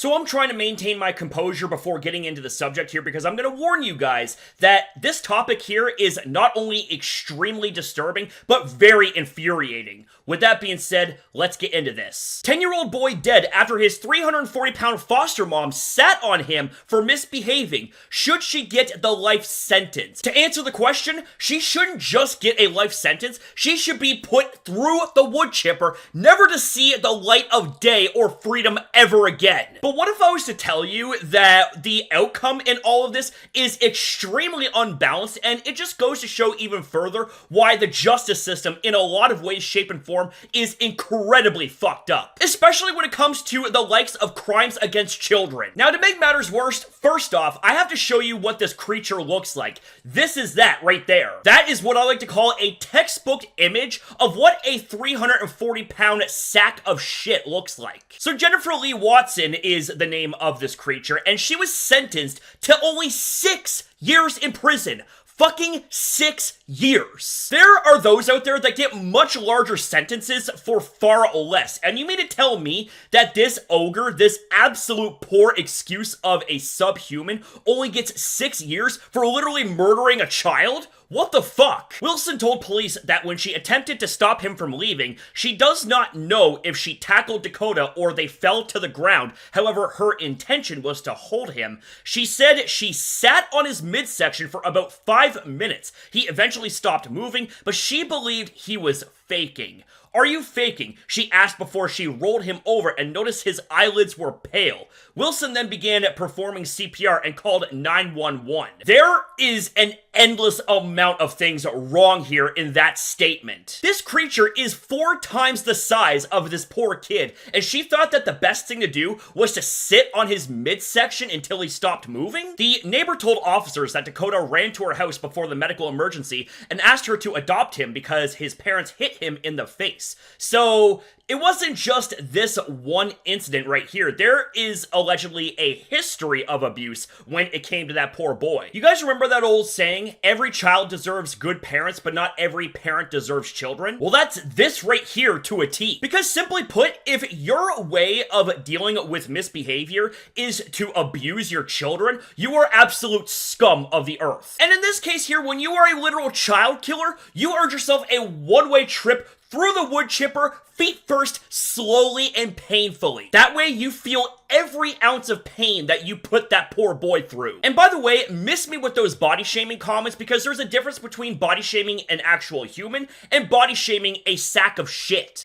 So I'm trying to maintain my composure before getting into the subject here because I'm going to warn you guys that this topic here is not only extremely disturbing, but very infuriating. With that being said, let's get into this. 10-year-old boy dead after his 340-pound foster mom sat on him for misbehaving. Should she get the life sentence? To answer the question, she shouldn't just get a life sentence. She should be put through the wood chipper, never to see the light of day or freedom ever again. But what if I was to tell you that the outcome in all of this is extremely unbalanced, and it just goes to show even further why the justice system in a lot of ways, shape, and form is incredibly fucked up, especially when it comes to the likes of crimes against children. Now, to make matters worse, first off, I have to show you what this creature looks like. This is that right there. That is what I like to call a textbook image of what a 340-pound sack of shit looks like. So Jennifer Lee Watson is the name of this creature, and she was sentenced to only 6 years in prison. Fucking 6 years. There are those out there that get much larger sentences for far less, and you mean to tell me that this ogre, this absolute poor excuse of a subhuman, only gets 6 years for literally murdering a child? What the fuck? Wilson told police that when she attempted to stop him from leaving, she does not know if she tackled Dakota or they fell to the ground. However, her intention was to hold him. She said she sat on his midsection for about 5 minutes. He eventually stopped moving, but she believed he was faking. Are you faking? She asked before she rolled him over and noticed his eyelids were pale. Wilson then began performing CPR and called 911. There is an endless amount of things wrong here in that statement. This creature is 4 times the size of this poor kid, and she thought that the best thing to do was to sit on his midsection until he stopped moving? The neighbor told officers that Dakota ran to her house before the medical emergency and asked her to adopt him because his parents hit him in the face. So it wasn't just this one incident right here. There is allegedly a history of abuse when it came to that poor boy. You guys remember that old saying, every child deserves good parents, but not every parent deserves children? Well, that's this right here to a T. Because simply put, if your way of dealing with misbehavior is to abuse your children, you are absolute scum of the earth. And in this case here, when you are a literal child killer, you earned yourself a one-way trip through the wood chipper, feet first, slowly and painfully. That way you feel every ounce of pain that you put that poor boy through. And by the way, miss me with those body shaming comments, because there's a difference between body shaming an actual human and body shaming a sack of shit.